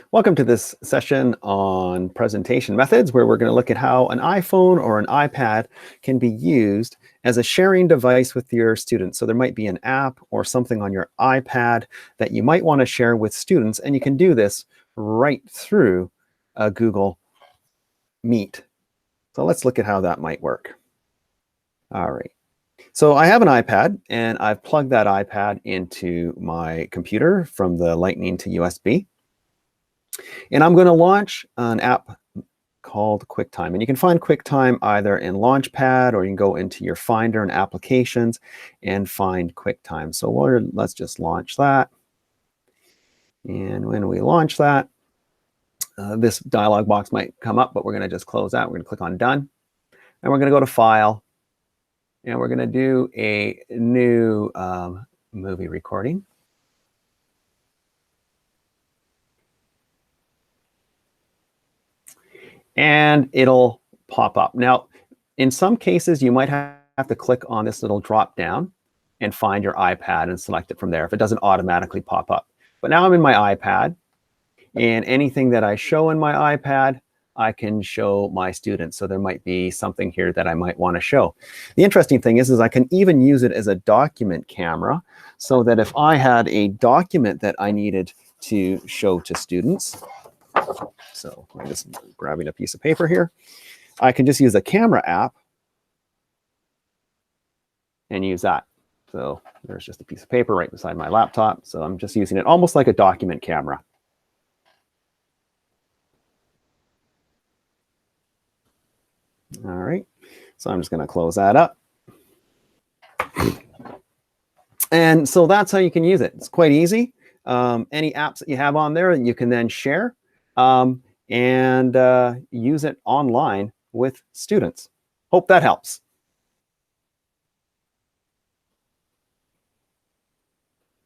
Welcome to this session on presentation methods, where we're going to look at how an iPhone or an iPad can be used as a sharing device with your students. So there might be an app or something on your iPad that you might want to share with students, and you can do this right through Google Meet. So let's look at how that might work. All right. So I have an iPad, and I've plugged that iPad into my computer from the Lightning to USB. And I'm going to launch an app called QuickTime. And you can find QuickTime either in Launchpad, or you can go into your Finder and Applications and find QuickTime. So let's just launch that. And when we launch that, this dialog box might come up, but we're going to just close that. We're going to click on Done. And we're going to go to File. And we're going to do a new movie recording. And it'll pop up. Now, in some cases, you might have to click on this little drop down and find your iPad and select it from there if it doesn't automatically pop up. But now I'm in my iPad, and anything that I show in my iPad, I can show my students. So there might be something here that I might want to show. The interesting thing is I can even use it as a document camera, so that if I had a document that I needed to show to students, so I'm just grabbing a piece of paper here, I can just use a camera app and use that. So there's just a piece of paper right beside my laptop. So I'm just using it almost like a document camera. All right, so I'm just going to close that up. And so that's how you can use it. It's quite easy. Any apps that you have on there, you can then share and use it online with students. Hope that helps.